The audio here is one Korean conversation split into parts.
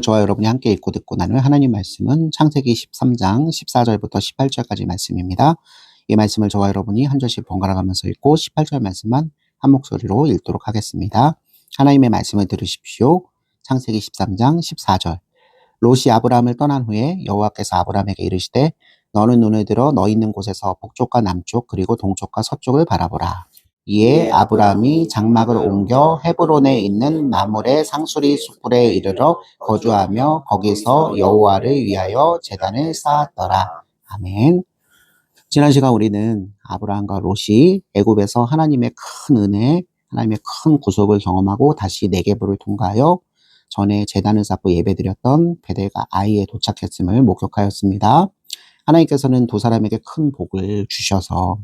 저와 여러분이 함께 읽고 듣고 나눌 하나님 말씀은 창세기 13장 14절부터 18절까지 말씀입니다. 이 말씀을 저와 여러분이 한 절씩 번갈아 가면서 읽고 18절 말씀만 한 목소리로 읽도록 하겠습니다. 하나님의 말씀을 들으십시오. 창세기 13장 14절. 롯이 아브라함을 떠난 후에 여호와께서 아브라함에게 이르시되 너는 눈을 들어 너 있는 곳에서 북쪽과 남쪽 그리고 동쪽과 서쪽을 바라보라. 이에 아브라함이 장막을 옮겨 헤브론에 있는 마므레 상수리 숫불에 이르러 거주하며 거기서 여호와를 위하여 제단을 쌓았더라. 아멘. 지난 시간 우리는 아브라함과 롯이 애굽에서 하나님의 큰 은혜, 하나님의 큰 구속을 경험하고 다시 네게브를 통과하여 전에 제단을 쌓고 예배드렸던 베델과 아이에 도착했음을 목격하였습니다. 하나님께서는 두 사람에게 큰 복을 주셔서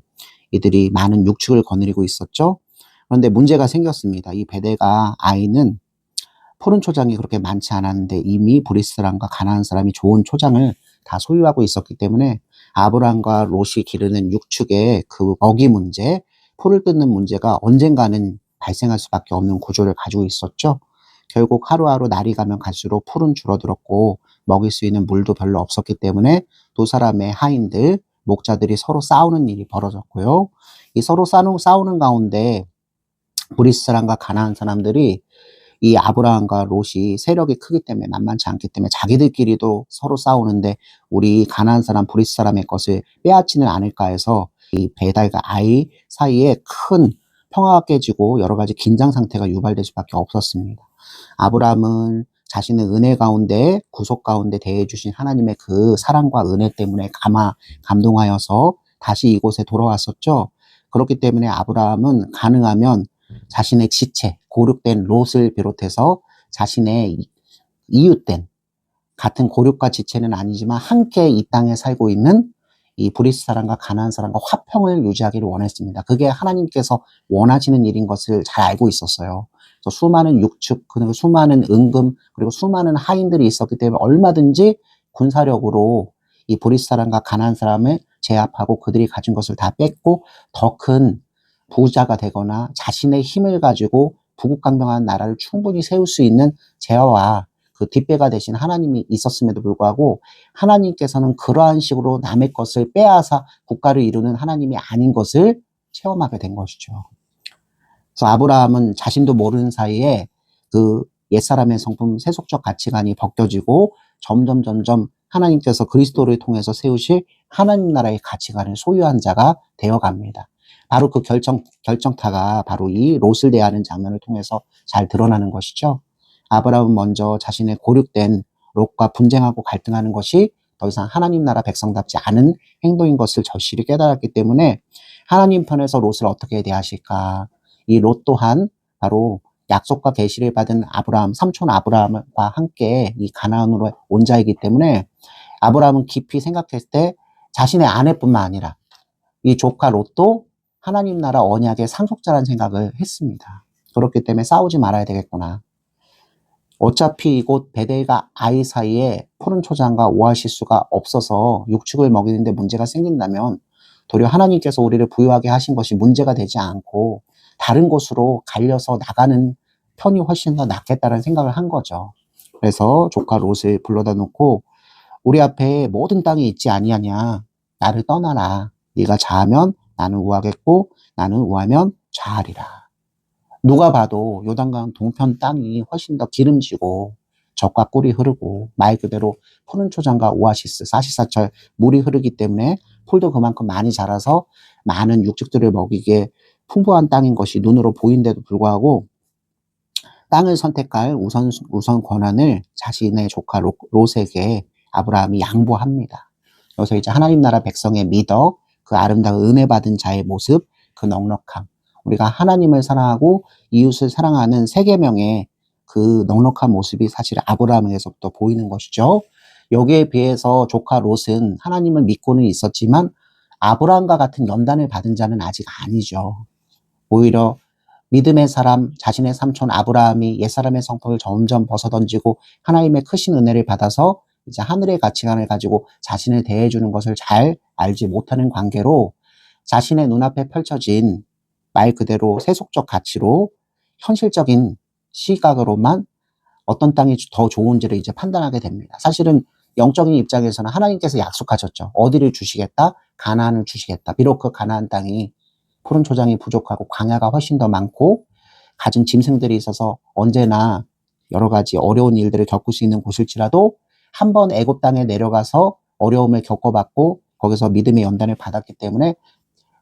이들이 많은 육축을 거느리고 있었죠. 그런데 문제가 생겼습니다. 이 베델과 아이는 푸른 초장이 그렇게 많지 않았는데 이미 브리스람과 가나안 사람이 좋은 초장을 다 소유하고 있었기 때문에 아브람과 롯이 기르는 육축의 그 먹이 문제, 풀을 뜯는 문제가 언젠가는 발생할 수밖에 없는 구조를 가지고 있었죠. 결국 하루하루 날이 가면 갈수록 풀은 줄어들었고 먹일 수 있는 물도 별로 없었기 때문에 두 사람의 하인들, 목자들이 서로 싸우는 일이 벌어졌고요. 이 서로 싸우는 가운데 브리스 사람과 가나안 사람들이 이 아브라함과 롯이 세력이 크기 때문에 만만치 않기 때문에 자기들끼리도 서로 싸우는데 우리 가나안 사람, 브리스 사람의 것을 빼앗지는 않을까 해서 이 베달과 아이 사이에 큰 평화가 깨지고 여러 가지 긴장 상태가 유발될 수밖에 없었습니다. 아브라함은 자신의 은혜 가운데 구속 가운데 대해주신 하나님의 그 사랑과 은혜 때문에 감동하여서 다시 이곳에 돌아왔었죠. 그렇기 때문에 아브라함은 가능하면 자신의 지체, 고륙된 롯을 비롯해서 자신의 이웃된 같은 고륙과 지체는 아니지만 함께 이 땅에 살고 있는 이 브리스 사람과 가나안 사람과 화평을 유지하기를 원했습니다. 그게 하나님께서 원하시는 일인 것을 잘 알고 있었어요. 그래서 수많은 육축, 그리고 수많은 은금, 그리고 수많은 하인들이 있었기 때문에 얼마든지 군사력으로 이 브리스 사람과 가나안 사람을 제압하고 그들이 가진 것을 다 뺏고 더 큰 부자가 되거나 자신의 힘을 가지고 부국강병한 나라를 충분히 세울 수 있는 제어와 그 뒷배가 되신 하나님이 있었음에도 불구하고 하나님께서는 그러한 식으로 남의 것을 빼앗아 국가를 이루는 하나님이 아닌 것을 체험하게 된 것이죠. 그래서 아브라함은 자신도 모르는 사이에 그 옛사람의 성품 세속적 가치관이 벗겨지고 점점 하나님께서 그리스도를 통해서 세우실 하나님 나라의 가치관을 소유한 자가 되어갑니다. 바로 그 결정타가 바로 이 롯을 대하는 장면을 통해서 잘 드러나는 것이죠. 아브라함은 먼저 자신의 고륙된 롯과 분쟁하고 갈등하는 것이 더 이상 하나님 나라 백성답지 않은 행동인 것을 절실히 깨달았기 때문에 하나님 편에서 롯을 어떻게 대하실까? 이 롯 또한 바로 약속과 계시를 받은 아브라함, 삼촌 아브라함과 함께 이 가나안으로 온 자이기 때문에 아브라함은 깊이 생각했을 때 자신의 아내뿐만 아니라 이 조카 롯도 하나님 나라 언약의 상속자라는 생각을 했습니다. 그렇기 때문에 싸우지 말아야 되겠구나. 어차피 이곳 베델과 아이 사이에 푸른 초장과 오아시스가 없어서 육축을 먹이는데 문제가 생긴다면 도리어 하나님께서 우리를 부유하게 하신 것이 문제가 되지 않고 다른 곳으로 갈려서 나가는 편이 훨씬 더 낫겠다는 생각을 한 거죠. 그래서 조카 롯을 불러다 놓고 우리 앞에 모든 땅이 있지 아니하냐. 나를 떠나라. 네가 자하면 나는 우하겠고 나는 우하면 자하리라. 누가 봐도 요단강 동편 땅이 훨씬 더 기름지고 젖과 꿀이 흐르고 말 그대로 푸른 초장과 오아시스 사시사철 물이 흐르기 때문에 풀도 그만큼 많이 자라서 많은 육축들을 먹이게 풍부한 땅인 것이 눈으로 보인데도 불구하고 땅을 선택할 우선 권한을 자신의 조카 롯에게 아브라함이 양보합니다. 여기서 이제 하나님 나라 백성의 미덕, 그 아름다운 은혜 받은 자의 모습, 그 넉넉함, 우리가 하나님을 사랑하고 이웃을 사랑하는 세 계명의 그 넉넉한 모습이 사실 아브라함에서부터 보이는 것이죠. 여기에 비해서 조카 롯은 하나님을 믿고는 있었지만 아브라함과 같은 연단을 받은 자는 아직 아니죠. 오히려 믿음의 사람, 자신의 삼촌 아브라함이 옛사람의 성품을 점점 벗어던지고 하나님의 크신 은혜를 받아서 이제 하늘의 가치관을 가지고 자신을 대해주는 것을 잘 알지 못하는 관계로 자신의 눈앞에 펼쳐진 말 그대로 세속적 가치로 현실적인 시각으로만 어떤 땅이 더 좋은지를 이제 판단하게 됩니다. 사실은 영적인 입장에서는 하나님께서 약속하셨죠. 어디를 주시겠다? 가나안을 주시겠다. 비록 그 가나안 땅이 푸른 초장이 부족하고 광야가 훨씬 더 많고 가진 짐승들이 있어서 언제나 여러 가지 어려운 일들을 겪을 수 있는 곳일지라도 한번 애굽 땅에 내려가서 어려움을 겪어봤고 거기서 믿음의 연단을 받았기 때문에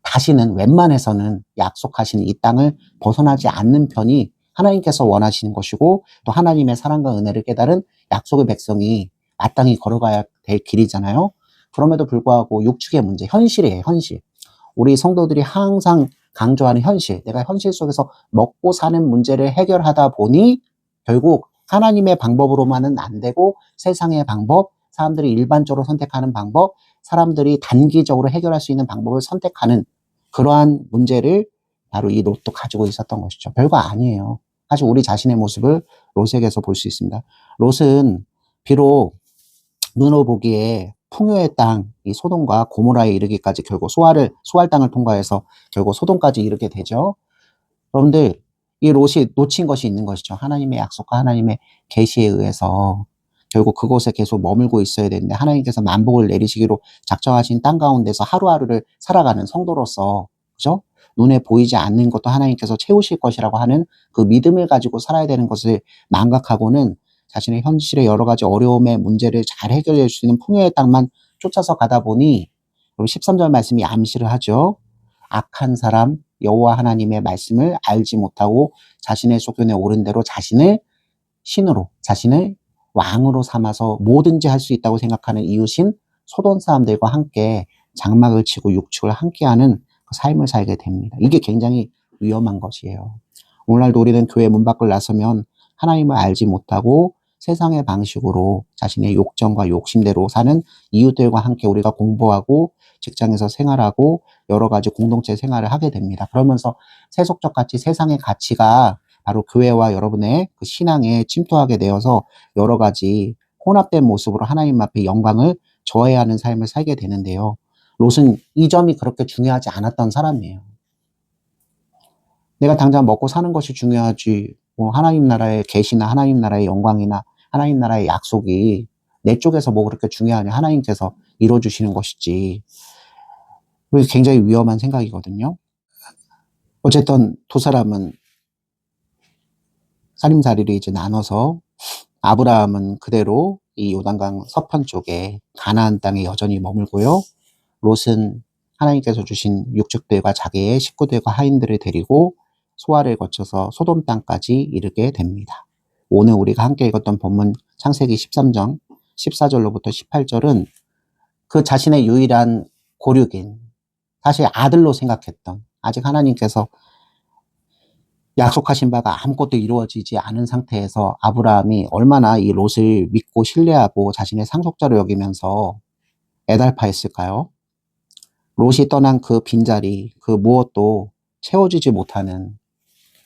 다시는 웬만해서는 약속하신 이 땅을 벗어나지 않는 편이 하나님께서 원하시는 것이고 또 하나님의 사랑과 은혜를 깨달은 약속의 백성이 마땅히 걸어가야 될 길이잖아요. 그럼에도 불구하고 육축의 문제, 현실이에요, 현실. 우리 성도들이 항상 강조하는 현실, 내가 현실 속에서 먹고 사는 문제를 해결하다 보니 결국 하나님의 방법으로만은 안 되고 세상의 방법, 사람들이 일반적으로 선택하는 방법, 사람들이 단기적으로 해결할 수 있는 방법을 선택하는 그러한 문제를 바로 이 롯도 가지고 있었던 것이죠. 별거 아니에요. 사실 우리 자신의 모습을 롯에게서 볼 수 있습니다. 롯은 비록 눈으로 보기에 풍요의 땅, 이 소돔과 고모라에 이르기까지 결국 소알 땅을 통과해서 결국 소돔까지 이르게 되죠. 그런데 이 롯이 놓친 것이 있는 것이죠. 하나님의 약속과 하나님의 계시에 의해서 결국 그곳에 계속 머물고 있어야 되는데 하나님께서 만복을 내리시기로 작정하신 땅 가운데서 하루하루를 살아가는 성도로서 그죠? 눈에 보이지 않는 것도 하나님께서 채우실 것이라고 하는 그 믿음을 가지고 살아야 되는 것을 망각하고는 자신의 현실의 여러 가지 어려움의 문제를 잘 해결해 줄 수 있는 풍요의 땅만 쫓아서 가다 보니 13절 말씀이 암시를 하죠. 악한 사람 여호와 하나님의 말씀을 알지 못하고 자신의 소견에 오른 대로 자신을 신으로 자신을 왕으로 삼아서 뭐든지 할 수 있다고 생각하는 이웃인 소돔 사람들과 함께 장막을 치고 육축을 함께하는 그 삶을 살게 됩니다. 이게 굉장히 위험한 것이에요. 오늘날도 우리는 교회 문 밖을 나서면 하나님을 알지 못하고 세상의 방식으로 자신의 욕정과 욕심대로 사는 이웃들과 함께 우리가 공부하고 직장에서 생활하고 여러 가지 공동체 생활을 하게 됩니다. 그러면서 세속적 가치, 세상의 가치가 바로 교회와 여러분의 그 신앙에 침투하게 되어서 여러 가지 혼합된 모습으로 하나님 앞에 영광을 저해야 하는 삶을 살게 되는데요. 롯은 이 점이 그렇게 중요하지 않았던 사람이에요. 내가 당장 먹고 사는 것이 중요하지 뭐 하나님 나라의 계시나 하나님 나라의 영광이나 하나님 나라의 약속이 내 쪽에서 뭐 그렇게 중요하냐. 하나님께서 이루어주시는 것이지. 굉장히 위험한 생각이거든요. 어쨌든 두 사람은 살림살이를 이제 나눠서 아브라함은 그대로 이 요단강 서편 쪽에 가나안 땅에 여전히 머물고요. 롯은 하나님께서 주신 육축들과 자기의 식구들과 하인들을 데리고 소알을 거쳐서 소돔 땅까지 이르게 됩니다. 오늘 우리가 함께 읽었던 본문 창세기 13장 14절로부터 18절은 그 자신의 유일한 고륙인 사실 아들로 생각했던 아직 하나님께서 약속하신 바가 아무것도 이루어지지 않은 상태에서 아브라함이 얼마나 이 롯을 믿고 신뢰하고 자신의 상속자로 여기면서 애달파했을까요? 롯이 떠난 그 빈자리, 그 무엇도 채워지지 못하는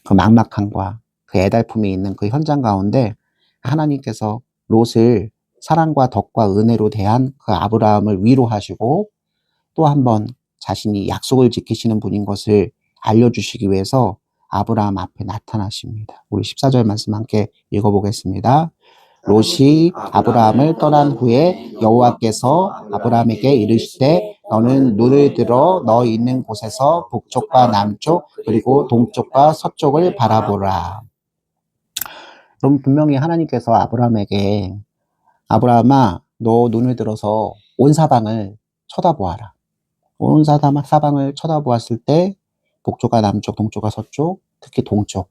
그 막막함과 그 애달픔이 있는 그 현장 가운데 하나님께서 롯을 사랑과 덕과 은혜로 대한 그 아브라함을 위로하시고 또 한 번 자신이 약속을 지키시는 분인 것을 알려주시기 위해서 아브라함 앞에 나타나십니다. 우리 14절 말씀 함께 읽어보겠습니다. 롯이 아브라함을 떠난 후에 여호와께서 아브라함에게 이르시되 너는 눈을 들어 너 있는 곳에서 북쪽과 남쪽 그리고 동쪽과 서쪽을 바라보라. 그럼 분명히 하나님께서 아브라함에게 아브라함아 너 눈을 들어서 온 사방을 쳐다보아라. 온 사방을 쳐다보았을 때 북쪽과 남쪽, 동쪽과 서쪽, 특히 동쪽.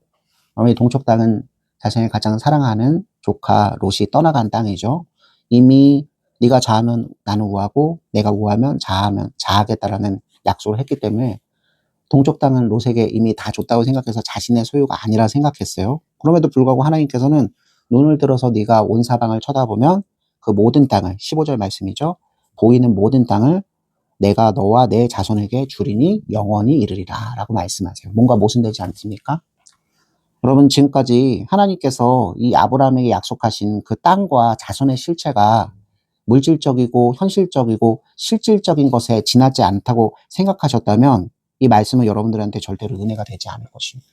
아무래도 동쪽 땅은 자신을 가장 사랑하는 조카 롯이 떠나간 땅이죠. 이미 네가 좌하면 나는 우하고 내가 우하면 좌하겠다라는 약속을 했기 때문에 동쪽 땅은 롯에게 이미 다 줬다고 생각해서 자신의 소유가 아니라 생각했어요. 그럼에도 불구하고 하나님께서는 눈을 들어서 네가 온 사방을 쳐다보면 그 모든 땅을 15절 말씀이죠. 보이는 모든 땅을 내가 너와 내 자손에게 주리니 영원히 이르리라 라고 말씀하세요. 뭔가 모순되지 않습니까? 여러분 지금까지 하나님께서 이 아브라함에게 약속하신 그 땅과 자손의 실체가 물질적이고 현실적이고 실질적인 것에 지나지 않다고 생각하셨다면 이 말씀은 여러분들한테 절대로 은혜가 되지 않을 것입니다.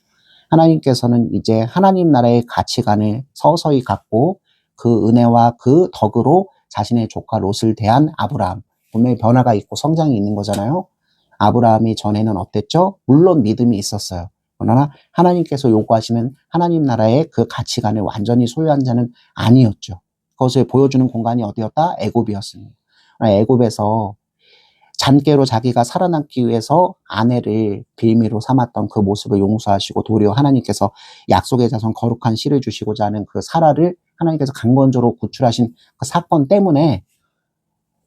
하나님께서는 이제 하나님 나라의 가치관을 서서히 갖고 그 은혜와 그 덕으로 자신의 조카 롯을 대한 아브라함, 분명히 변화가 있고 성장이 있는 거잖아요. 아브라함이 전에는 어땠죠? 물론 믿음이 있었어요. 그러나 하나님께서 요구하시는 하나님 나라의 그 가치관을 완전히 소유한 자는 아니었죠. 그것을 보여주는 공간이 어디였다? 애굽이었습니다. 애굽에서 잔꾀로 자기가 살아남기 위해서 아내를 빌미로 삼았던 그 모습을 용서하시고 도리어 하나님께서 약속의 자손 거룩한 씨를 주시고자 하는 그 사라를 하나님께서 강건조로 구출하신 그 사건 때문에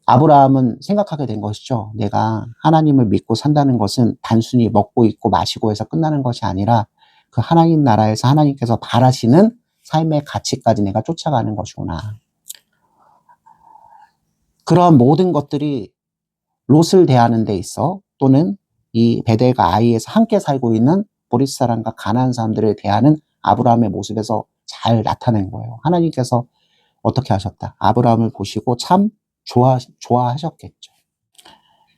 아브라함은 생각하게 된 것이죠. 내가 하나님을 믿고 산다는 것은 단순히 먹고 입고 마시고 해서 끝나는 것이 아니라 그 하나님 나라에서 하나님께서 바라시는 삶의 가치까지 내가 쫓아가는 것이구나. 그러한 모든 것들이 롯을 대하는 데 있어 또는 이 베델과 아이에서 함께 살고 있는 보리스 사람과 가나안 사람들을 대하는 아브라함의 모습에서 잘 나타낸 거예요. 하나님께서 어떻게 하셨다? 아브라함을 보시고 참 좋아하셨겠죠.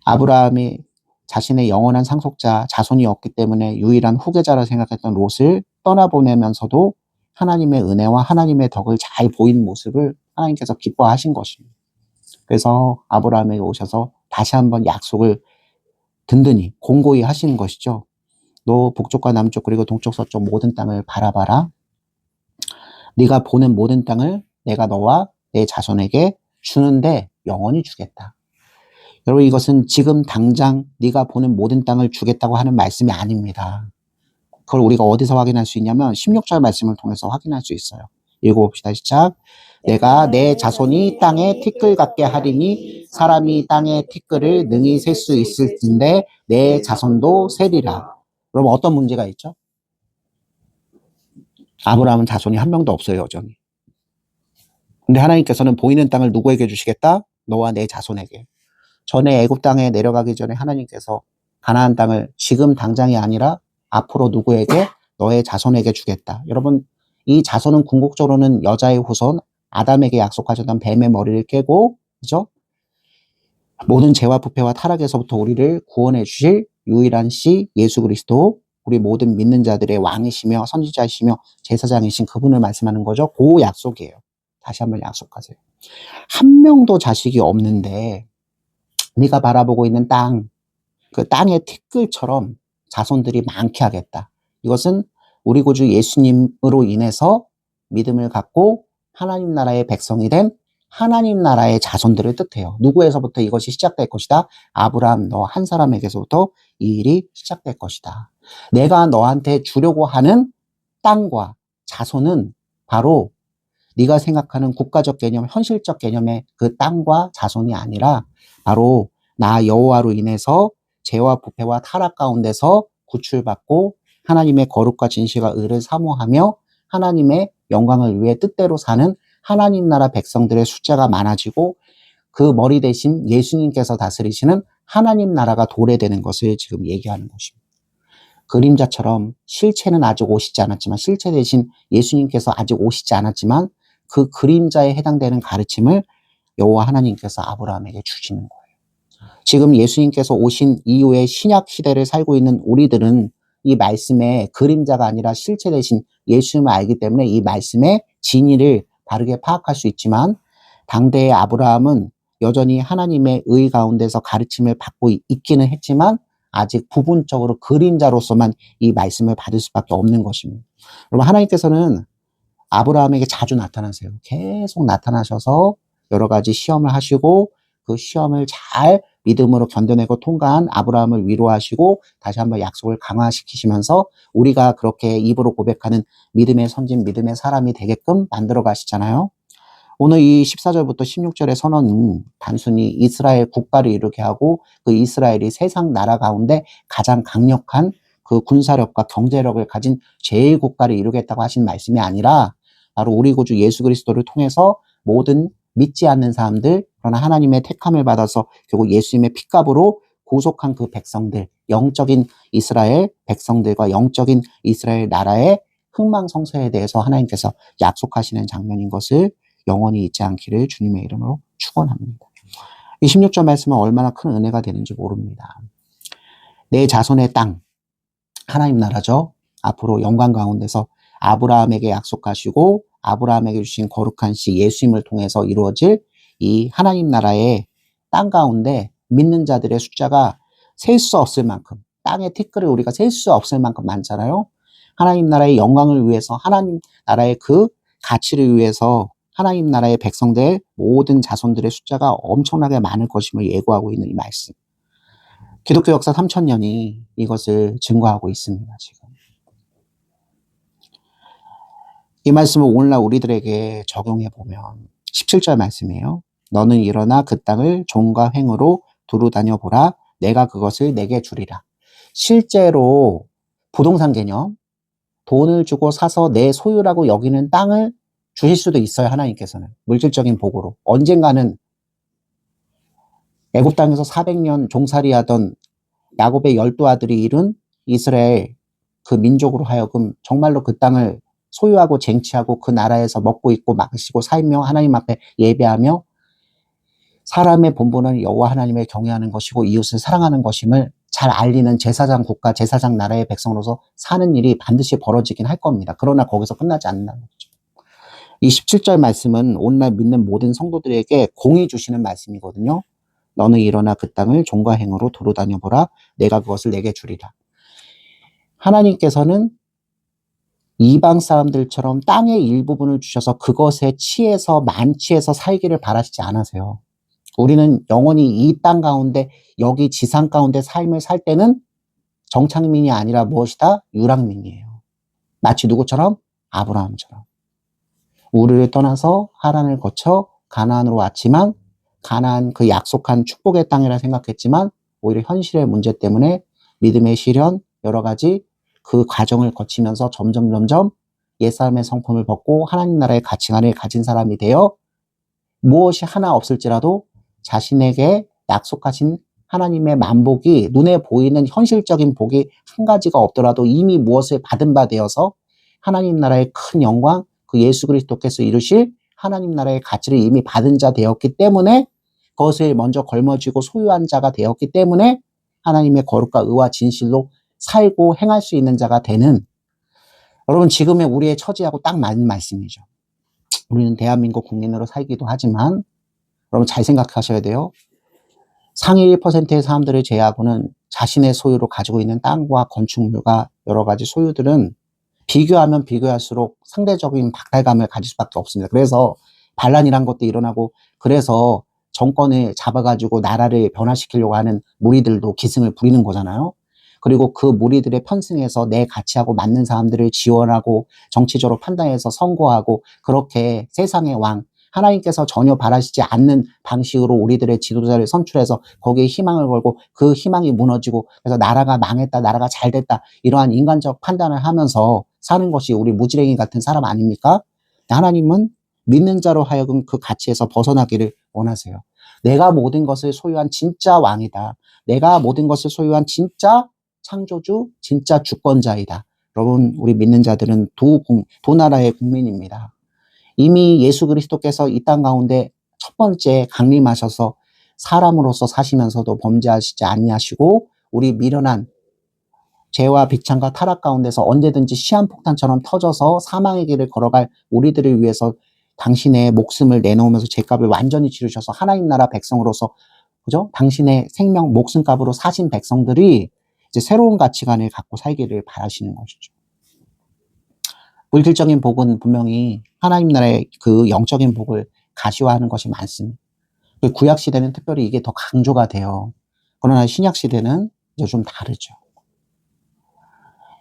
아브라함이 자신의 영원한 상속자 자손이 없기 때문에 유일한 후계자라 생각했던 롯을 떠나보내면서도 하나님의 은혜와 하나님의 덕을 잘 보인 모습을 하나님께서 기뻐하신 것입니다. 그래서 아브라함에게 오셔서 다시 한번 약속을 든든히 공고히 하시는 것이죠. 너 북쪽과 남쪽 그리고 동쪽 서쪽 모든 땅을 바라봐라. 네가 보는 모든 땅을 내가 너와 내 자손에게 주는데 영원히 주겠다. 여러분 이것은 지금 당장 네가 보는 모든 땅을 주겠다고 하는 말씀이 아닙니다. 그걸 우리가 어디서 확인할 수 있냐면 16절 말씀을 통해서 확인할 수 있어요. 읽어봅시다. 시작. 내가 내 자손이 땅에 티끌 같게 하리니 사람이 땅의 티끌을 능히 셀 수 있을진데 내 자손도 세리라. 그럼 어떤 문제가 있죠? 아브라함은 자손이 한 명도 없어요, 여전히. 근데 하나님께서는 보이는 땅을 누구에게 주시겠다? 너와 내 자손에게. 전에 애굽 땅에 내려가기 전에 하나님께서 가나안 땅을 지금 당장이 아니라 앞으로 누구에게? 너의 자손에게 주겠다. 여러분, 이 자손은 궁극적으로는 여자의 후손 아담에게 약속하셨던 뱀의 머리를 깨고, 그죠? 모든 죄와 부패와 타락에서부터 우리를 구원해 주실 유일한 씨 예수 그리스도, 우리 모든 믿는 자들의 왕이시며 선지자이시며 제사장이신 그분을 말씀하는 거죠. 그 약속이에요. 다시 한번 약속하세요. 한 명도 자식이 없는데 네가 바라보고 있는 땅, 그 땅의 티끌처럼 자손들이 많게 하겠다. 이것은 우리 구주 예수님으로 인해서 믿음을 갖고 하나님 나라의 백성이 된 하나님 나라의 자손들을 뜻해요. 누구에서부터 이것이 시작될 것이다? 아브라함 너 한 사람에게서부터 이 일이 시작될 것이다. 내가 너한테 주려고 하는 땅과 자손은 바로 네가 생각하는 국가적 개념, 현실적 개념의 그 땅과 자손이 아니라 바로 나 여호와로 인해서 죄와 부패와 타락 가운데서 구출받고 하나님의 거룩과 진실과 의를 사모하며 하나님의 영광을 위해 뜻대로 사는 하나님 나라 백성들의 숫자가 많아지고 그 머리 대신 예수님께서 다스리시는 하나님 나라가 도래되는 것을 지금 얘기하는 것입니다. 그림자처럼 실체는 아직 오시지 않았지만 실체 대신 예수님께서 아직 오시지 않았지만 그 그림자에 해당되는 가르침을 여호와 하나님께서 아브라함에게 주시는 거예요. 지금 예수님께서 오신 이후의 신약 시대를 살고 있는 우리들은 이 말씀의 그림자가 아니라 실체 대신 예수님을 알기 때문에 이 말씀의 진리를 바르게 파악할 수 있지만 당대의 아브라함은 여전히 하나님의 의 가운데서 가르침을 받고 있기는 했지만 아직 부분적으로 그림자로서만 이 말씀을 받을 수밖에 없는 것입니다. 여러분 하나님께서는 아브라함에게 자주 나타나세요. 계속 나타나셔서 여러 가지 시험을 하시고 그 시험을 잘 믿음으로 견뎌내고 통과한 아브라함을 위로하시고 다시 한번 약속을 강화시키시면서 우리가 그렇게 입으로 고백하는 믿음의 선진, 믿음의 사람이 되게끔 만들어 가시잖아요. 오늘 이 14절부터 16절의 선언은 단순히 이스라엘 국가를 이루게 하고 그 이스라엘이 세상 나라 가운데 가장 강력한 그 군사력과 경제력을 가진 제1국가를 이루겠다고 하신 말씀이 아니라 바로 우리 구주 예수 그리스도를 통해서 모든 믿지 않는 사람들 그러나 하나님의 택함을 받아서 결국 예수님의 핏값으로 구속한 그 백성들, 영적인 이스라엘 백성들과 영적인 이스라엘 나라의 흥망성쇠에 대해서 하나님께서 약속하시는 장면인 것을 영원히 잊지 않기를 주님의 이름으로 축원합니다. 이 16절 말씀은 얼마나 큰 은혜가 되는지 모릅니다. 내 자손의 땅, 하나님 나라죠. 앞으로 영광 가운데서 아브라함에게 약속하시고 아브라함에게 주신 거룩한 씨 예수님을 통해서 이루어질 이 하나님 나라의 땅 가운데 믿는 자들의 숫자가 셀 수 없을 만큼, 땅의 티끌을 우리가 셀 수 없을 만큼 많잖아요. 하나님 나라의 영광을 위해서, 하나님 나라의 그 가치를 위해서 하나님 나라의 백성들 모든 자손들의 숫자가 엄청나게 많을 것임을 예고하고 있는 이 말씀. 기독교 역사 3000년이 이것을 증거하고 있습니다. 지금 이 말씀을 오늘날 우리들에게 적용해 보면 17절 말씀이에요. 너는 일어나 그 땅을 종과 횡으로 두루 다녀보라. 내가 그것을 내게 주리라. 실제로 부동산 개념, 돈을 주고 사서 내 소유라고 여기는 땅을 주실 수도 있어요. 하나님께서는 물질적인 복으로. 언젠가는 애굽 땅에서 400년 종살이하던 야곱의 12아들이 이룬 이스라엘 그 민족으로 하여금 정말로 그 땅을 소유하고 쟁취하고 그 나라에서 먹고 있고 마시고 살며 하나님 앞에 예배하며 사람의 본분은 여호와 하나님을 경외하는 것이고 이웃을 사랑하는 것임을 잘 알리는 제사장 국가, 제사장 나라의 백성으로서 사는 일이 반드시 벌어지긴 할 겁니다. 그러나 거기서 끝나지 않는다는 거죠. 이 17절 말씀은 오늘날 믿는 모든 성도들에게 공의 주시는 말씀이거든요. 너는 일어나 그 땅을 종과 행으로 두루 다녀보라. 내가 그것을 내게 주리라. 하나님께서는 이방 사람들처럼 땅의 일부분을 주셔서 그것에 취해서 만취해서 살기를 바라시지 않으세요. 우리는 영원히 이 땅 가운데 여기 지상 가운데 삶을 살 때는 정착민이 아니라 무엇이다? 유랑민이에요. 마치 누구처럼? 아브라함처럼. 우르를 떠나서 하란을 거쳐 가나안으로 왔지만 가나안 그 약속한 축복의 땅이라 생각했지만 오히려 현실의 문제 때문에 믿음의 시련 여러 가지 그 과정을 거치면서 점점 옛사람의 성품을 벗고 하나님 나라의 가치관을 가진 사람이 되어 무엇이 하나 없을지라도 자신에게 약속하신 하나님의 만복이 눈에 보이는 현실적인 복이 한 가지가 없더라도 이미 무엇을 받은 바 되어서 하나님 나라의 큰 영광, 그 예수 그리스도께서 이루실 하나님 나라의 가치를 이미 받은 자 되었기 때문에 그것을 먼저 걸머쥐고 소유한 자가 되었기 때문에 하나님의 거룩과 의와 진실로 살고 행할 수 있는 자가 되는, 여러분 지금의 우리의 처지하고 딱 맞는 말씀이죠. 우리는 대한민국 국민으로 살기도 하지만 여러분 잘 생각하셔야 돼요. 상위 1%의 사람들을 제외하고는 자신의 소유로 가지고 있는 땅과 건축물과 여러 가지 소유들은 비교하면 비교할수록 상대적인 박탈감을 가질 수밖에 없습니다. 그래서 반란이란 것도 일어나고, 그래서 정권을 잡아가지고 나라를 변화시키려고 하는 무리들도 기승을 부리는 거잖아요. 그리고 그 무리들의 편승해서 내 가치하고 맞는 사람들을 지원하고 정치적으로 판단해서 선거하고, 그렇게 세상의 왕, 하나님께서 전혀 바라시지 않는 방식으로 우리들의 지도자를 선출해서 거기에 희망을 걸고 그 희망이 무너지고, 그래서 나라가 망했다, 나라가 잘 됐다, 이러한 인간적 판단을 하면서 사는 것이 우리 무지랭이 같은 사람 아닙니까? 하나님은 믿는 자로 하여금 그 가치에서 벗어나기를 원하세요. 내가 모든 것을 소유한 진짜 왕이다. 내가 모든 것을 소유한 진짜 창조주, 진짜 주권자이다. 여러분, 우리 믿는 자들은 두 나라의 국민입니다. 이미 예수 그리스도께서 이 땅 가운데 첫 번째 강림하셔서 사람으로서 사시면서도 범죄하시지 아니하시고 우리 미련한 죄와 비참과 타락 가운데서 언제든지 시한폭탄처럼 터져서 사망의 길을 걸어갈 우리들을 위해서 당신의 목숨을 내놓으면서 죄값을 완전히 치르셔서 하나님 나라 백성으로서, 그죠? 당신의 생명 목숨값으로 사신 백성들이 이제 새로운 가치관을 갖고 살기를 바라시는 것이죠. 물질적인 복은 분명히 하나님 나라의 그 영적인 복을 가시화하는 것이 많습니다. 구약 시대는 특별히 이게 더 강조가 돼요. 그러나 신약 시대는 이제 좀 다르죠.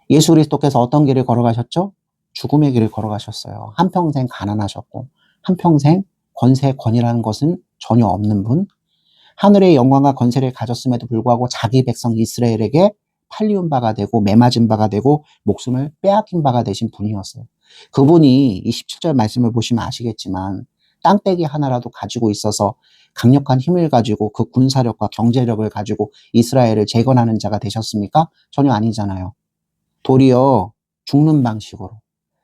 예수 그리스도께서 어떤 길을 걸어가셨죠? 죽음의 길을 걸어가셨어요. 한평생 가난하셨고 한평생 권세, 권위라는 것은 전혀 없는 분, 하늘의 영광과 권세를 가졌음에도 불구하고 자기 백성 이스라엘에게 팔리운 바가 되고 매맞은 바가 되고 목숨을 빼앗긴 바가 되신 분이었어요. 그분이 이 17절 말씀을 보시면 아시겠지만 땅떼기 하나라도 가지고 있어서 강력한 힘을 가지고 그 군사력과 경제력을 가지고 이스라엘을 재건하는 자가 되셨습니까? 전혀 아니잖아요. 도리어 죽는 방식으로,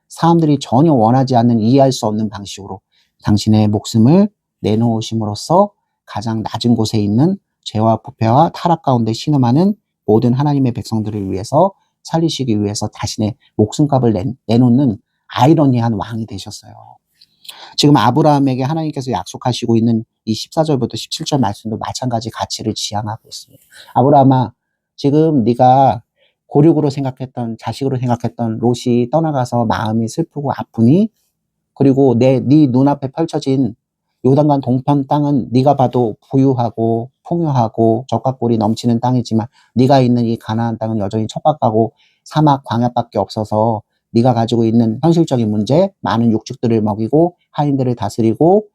사람들이 전혀 원하지 않는, 이해할 수 없는 방식으로 당신의 목숨을 내놓으심으로써 가장 낮은 곳에 있는 죄와 부패와 타락 가운데 신음하는 모든 하나님의 백성들을 위해서 살리시기 위해서 자신의 목숨값을 내놓는 아이러니한 왕이 되셨어요. 지금 아브라함에게 하나님께서 약속하시고 있는 이 14절부터 17절 말씀도 마찬가지 가치를 지향하고 있습니다. 아브라함아, 지금 네가 고륙으로 생각했던, 자식으로 생각했던 롯이 떠나가서 마음이 슬프고 아프니? 그리고 네 눈앞에 펼쳐진 요단강 동편 땅은 네가 봐도 부유하고 풍요하고 적과꿀이 넘치는 땅이지만 네가 있는 이 가나안 땅은 여전히 척박하고 사막 광야밖에 없어서 네가 가지고 있는 현실적인 문제, 많은 육축들을 먹이고 하인들을 다스리고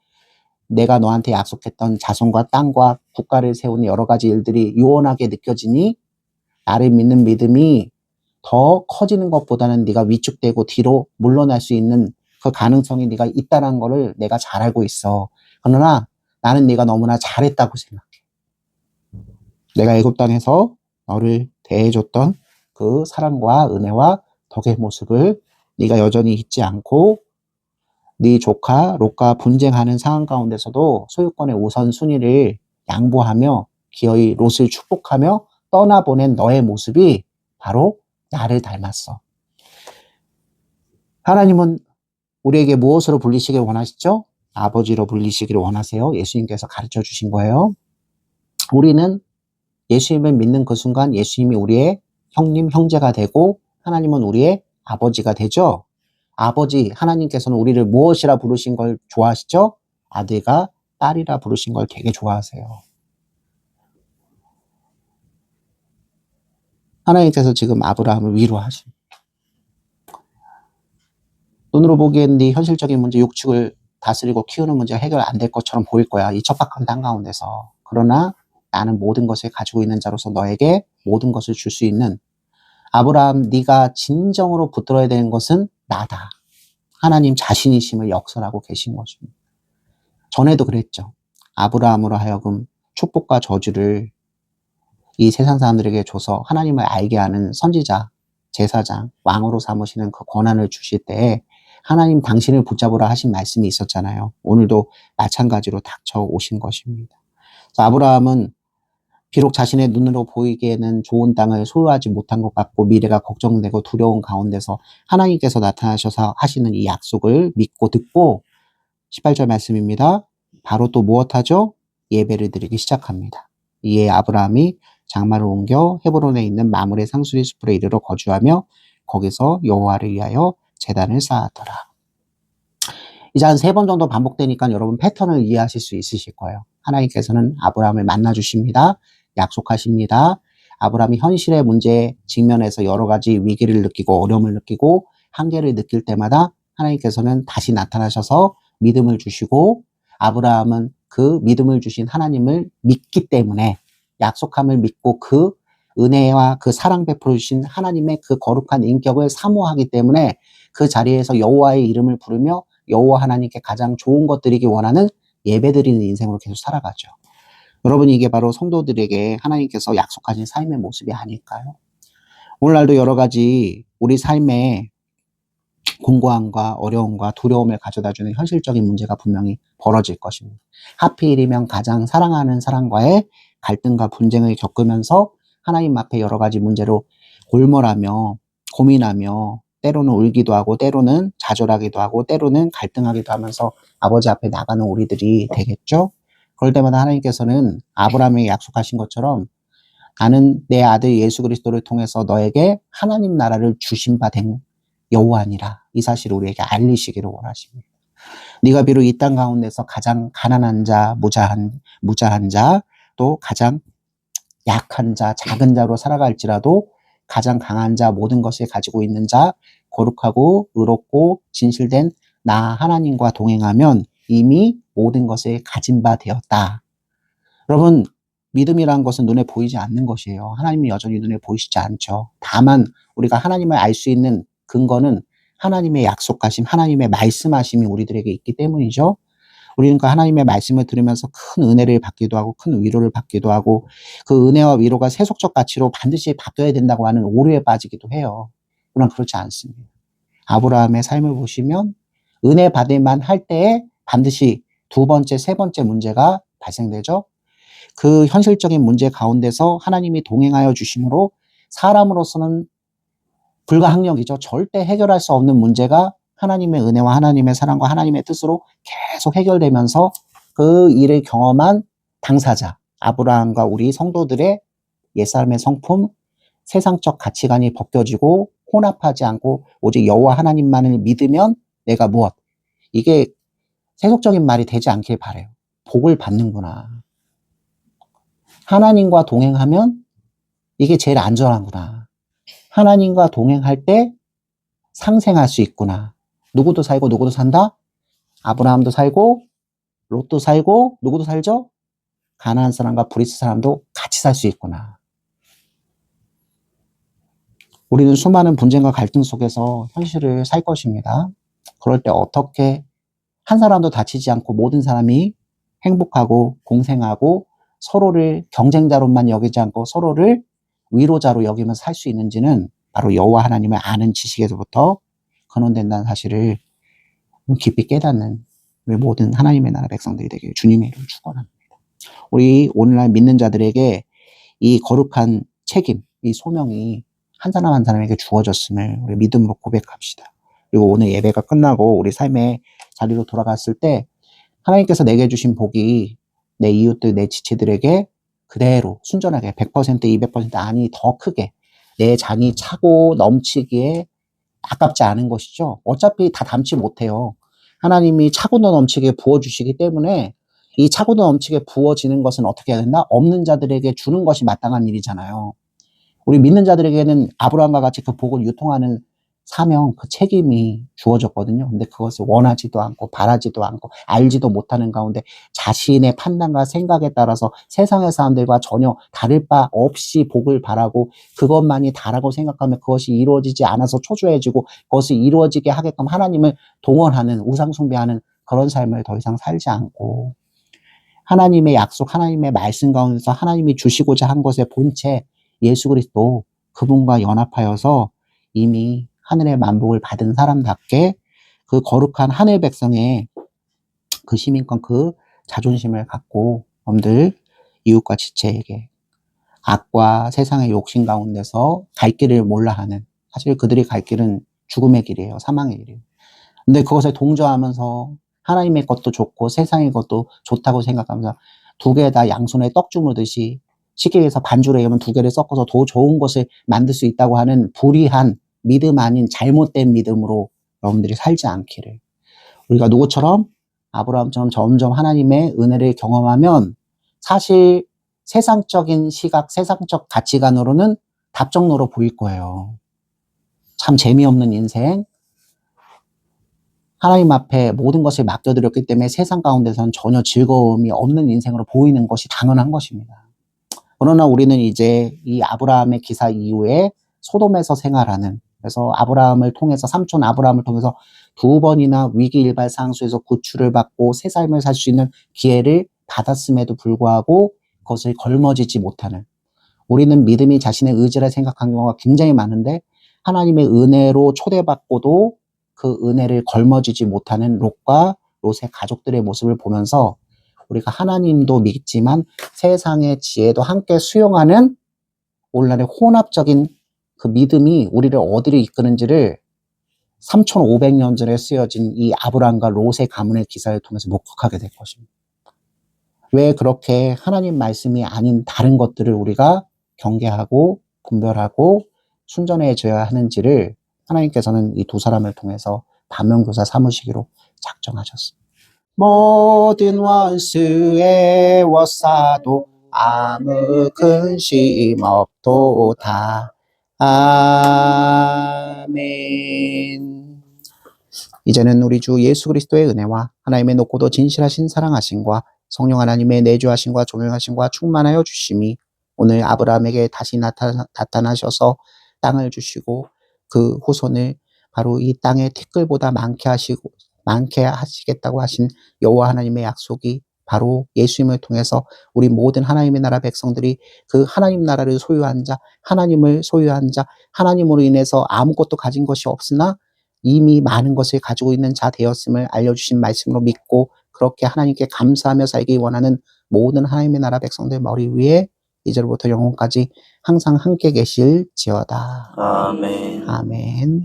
내가 너한테 약속했던 자손과 땅과 국가를 세우는 여러 가지 일들이 요원하게 느껴지니 나를 믿는 믿음이 더 커지는 것보다는 네가 위축되고 뒤로 물러날 수 있는 그 가능성이 네가 있다는 거를 내가 잘 알고 있어. 그러나 나는 네가 너무나 잘했다고 생각해. 내가 애굽 땅에서 너를 대해줬던 그 사랑과 은혜와 덕의 모습을 네가 여전히 잊지 않고 네 조카 롯과 분쟁하는 상황 가운데서도 소유권의 우선순위를 양보하며 기어이 롯을 축복하며 떠나보낸 너의 모습이 바로 나를 닮았어. 하나님은 우리에게 무엇으로 불리시길 원하시죠? 아버지로 불리시기를 원하세요. 예수님께서 가르쳐 주신 거예요. 우리는 예수님을 믿는 그 순간 예수님이 우리의 형님, 형제가 되고 하나님은 우리의 아버지가 되죠. 아버지, 하나님께서는 우리를 무엇이라 부르신 걸 좋아하시죠? 아들과 딸이라 부르신 걸 되게 좋아하세요. 하나님께서 지금 아브라함을 위로하십니다. 눈으로 보기엔 네 현실적인 문제, 육축을 다스리고 키우는 문제가 해결 안 될 것처럼 보일 거야. 이 척박한 땅 가운데서. 그러나 나는 모든 것을 가지고 있는 자로서 너에게 모든 것을 줄 수 있는 아브라함, 네가 진정으로 붙들어야 되는 것은 나다. 하나님 자신이심을 역설하고 계신 것입니다. 전에도 그랬죠. 아브라함으로 하여금 축복과 저주를 이 세상 사람들에게 줘서 하나님을 알게 하는 선지자, 제사장, 왕으로 삼으시는 그 권한을 주실 때에 하나님 당신을 붙잡으라 하신 말씀이 있었잖아요. 오늘도 마찬가지로 닥쳐오신 것입니다. 아브라함은 비록 자신의 눈으로 보이기에는 좋은 땅을 소유하지 못한 것 같고 미래가 걱정되고 두려운 가운데서 하나님께서 나타나셔서 하시는 이 약속을 믿고 듣고 18절 말씀입니다. 바로 또 무엇하죠? 예배를 드리기 시작합니다. 이에 아브라함이 장막을 옮겨 헤브론에 있는 마므레 상수리 숲으로 이르러 거주하며 거기서 여호와를 위하여 제단을 쌓았더라. 이제 한 3번 정도 반복되니까 여러분 패턴을 이해하실 수 있으실 거예요. 하나님께서는 아브라함을 만나주십니다. 약속하십니다. 아브라함이 현실의 문제에 직면해서 여러 가지 위기를 느끼고 어려움을 느끼고 한계를 느낄 때마다 하나님께서는 다시 나타나셔서 믿음을 주시고 아브라함은 그 믿음을 주신 하나님을 믿기 때문에 약속함을 믿고 그 은혜와 그 사랑 베풀어 주신 하나님의 그 거룩한 인격을 사모하기 때문에 그 자리에서 여호와의 이름을 부르며 여호와 하나님께 가장 좋은 것 드리기 원하는 예배드리는 인생으로 계속 살아가죠. 여러분 이게 바로 성도들에게 하나님께서 약속하신 삶의 모습이 아닐까요? 오늘날도 여러 가지 우리 삶에 공고함과 어려움과 두려움을 가져다주는 현실적인 문제가 분명히 벌어질 것입니다. 하필이면 가장 사랑하는 사람과의 갈등과 분쟁을 겪으면서 하나님 앞에 여러 가지 문제로 골몰하며 고민하며 때로는 울기도 하고 때로는 좌절하기도 하고 때로는 갈등하기도 하면서 아버지 앞에 나가는 우리들이 되겠죠? 그럴 때마다 하나님께서는 아브라함에게 약속하신 것처럼 나는 내 아들 예수 그리스도를 통해서 너에게 하나님 나라를 주신 바 된 여호와니라. 이 사실을 우리에게 알리시기를 원하십니다. 네가 비록 이 땅 가운데서 가장 가난한 자, 무자한 자, 또 가장 약한 자, 작은 자로 살아갈지라도 가장 강한 자, 모든 것을 가지고 있는 자, 거룩하고 의롭고 진실된 나 하나님과 동행하면 이미 모든 것을 가진 바 되었다. 여러분, 믿음이란 것은 눈에 보이지 않는 것이에요. 하나님이 여전히 눈에 보이시지 않죠. 다만 우리가 하나님을 알 수 있는 근거는 하나님의 약속하심, 하나님의 말씀하심이 우리들에게 있기 때문이죠. 우리는 그 하나님의 말씀을 들으면서 큰 은혜를 받기도 하고 큰 위로를 받기도 하고 그 은혜와 위로가 세속적 가치로 반드시 바뀌어야 된다고 하는 오류에 빠지기도 해요. 그러나 그렇지 않습니다. 아브라함의 삶을 보시면 은혜 받을 만할 때에 반드시 2번째, 3번째 문제가 발생되죠. 그 현실적인 문제 가운데서 하나님이 동행하여 주심으로 사람으로서는 불가항력이죠. 절대 해결할 수 없는 문제가 하나님의 은혜와 하나님의 사랑과 하나님의 뜻으로 계속 해결되면서 그 일을 경험한 당사자, 아브라함과 우리 성도들의 옛사람의 성품, 세상적 가치관이 벗겨지고 혼합하지 않고 오직 여호와 하나님만을 믿으면 내가 무엇? 이게 세속적인 말이 되지 않길 바래요. 복을 받는구나. 하나님과 동행하면 이게 제일 안전하구나. 하나님과 동행할 때 상생할 수 있구나. 누구도 살고 누구도 산다? 아브라함도 살고 롯도 살고 누구도 살죠? 가나안 사람과 브리스 사람도 같이 살 수 있구나. 우리는 수많은 분쟁과 갈등 속에서 현실을 살 것입니다. 그럴 때 어떻게 한 사람도 다치지 않고 모든 사람이 행복하고 공생하고 서로를 경쟁자로만 여기지 않고 서로를 위로자로 여기면서 살 수 있는지는 바로 여호와 하나님을 아는 지식에서부터 근원된다는 사실을 깊이 깨닫는 우리 모든 하나님의 나라 백성들이 되길 주님의 이름으로 축원합니다. 우리 오늘날 믿는 자들에게 이 거룩한 책임, 이 소명이 한 사람 한 사람에게 주어졌음을 우리 믿음으로 고백합시다. 그리고 오늘 예배가 끝나고 우리 삶의 자리로 돌아갔을 때 하나님께서 내게 주신 복이 내 이웃들, 내 지체들에게 그대로 순전하게 100%, 200% 아니 더 크게 내 잔이 차고 넘치기에 아깝지 않은 것이죠. 어차피 다 담지 못해요. 하나님이 차고도 넘치게 부어주시기 때문에 이 차고도 넘치게 부어지는 것은 어떻게 해야 된다? 없는 자들에게 주는 것이 마땅한 일이잖아요. 우리 믿는 자들에게는 아브라함과 같이 그 복을 유통하는 사명, 그 책임이 주어졌거든요. 근데 그것을 원하지도 않고 바라지도 않고 알지도 못하는 가운데 자신의 판단과 생각에 따라서 세상의 사람들과 전혀 다를 바 없이 복을 바라고 그것만이 다라고 생각하면 그것이 이루어지지 않아서 초조해지고 그것을 이루어지게 하게끔 하나님을 동원하는 우상 숭배하는 그런 삶을 더 이상 살지 않고 하나님의 약속, 하나님의 말씀 가운데서 하나님이 주시고자 한 것의 본체 예수 그리스도 그분과 연합하여서 이미 하늘의 만복을 받은 사람답게 그 거룩한 하늘 백성의 그 시민권, 그 자존심을 갖고 여러분들 이웃과 지체에게 악과 세상의 욕심 가운데서 갈 길을 몰라 하는 사실 그들이 갈 길은 죽음의 길이에요. 사망의 길이에요. 근데 그것을 동조하면서 하나님의 것도 좋고 세상의 것도 좋다고 생각하면서 두 개 다 양손에 떡 주무듯이 쉽게 얘기해서 반주로 하면 두 개를 섞어서 더 좋은 것을 만들 수 있다고 하는 불의한 믿음 아닌 잘못된 믿음으로 여러분들이 살지 않기를. 우리가 누구처럼? 아브라함처럼 점점 하나님의 은혜를 경험하면 사실 세상적인 시각, 세상적 가치관으로는 답정너로 보일 거예요. 참 재미없는 인생. 하나님 앞에 모든 것을 맡겨드렸기 때문에 세상 가운데서는 전혀 즐거움이 없는 인생으로 보이는 것이 당연한 것입니다. 그러나 우리는 이제 이 아브라함의 기사 이후에 소돔에서 생활하는, 그래서 아브라함을 통해서 삼촌 아브라함을 통해서 두 번이나 위기 일발 상수에서 구출을 받고 새 삶을 살 수 있는 기회를 받았음에도 불구하고 그것을 걸머지지 못하는, 우리는 믿음이 자신의 의지라 생각한 경우가 굉장히 많은데 하나님의 은혜로 초대받고도 그 은혜를 걸머지지 못하는 롯과 롯의 가족들의 모습을 보면서 우리가 하나님도 믿지만 세상의 지혜도 함께 수용하는 오늘날의 혼합적인 그 믿음이 우리를 어디로 이끄는지를 3500년 전에 쓰여진 이 아브라함과 롯의 가문의 기사를 통해서 목격하게 될 것입니다. 왜 그렇게 하나님 말씀이 아닌 다른 것들을 우리가 경계하고 분별하고 순전해져야 하는지를 하나님께서는 이 두 사람을 통해서 반면교사 삼으시기로 작정하셨습니다. 모든 원수의 워싸도 아무 근심 없도다. 아멘. 이제는 우리 주 예수 그리스도의 은혜와 하나님의 높고도 진실하신 사랑하심과 성령 하나님의 내주하심과 조명하심과 충만하여 주심이 오늘 아브라함에게 다시 나타나셔서 땅을 주시고 그 후손을 바로 이 땅의 티끌보다 많게 하시겠다고 하신 여호와 하나님의 약속이 바로 예수님을 통해서 우리 모든 하나님의 나라 백성들이 그 하나님 나라를 소유한 자, 하나님을 소유한 자, 하나님으로 인해서 아무것도 가진 것이 없으나 이미 많은 것을 가지고 있는 자 되었음을 알려주신 말씀으로 믿고 그렇게 하나님께 감사하며 살기 원하는 모든 하나님의 나라 백성들 머리 위에 이제로부터 영원까지 항상 함께 계실지어다. 아멘. 아멘.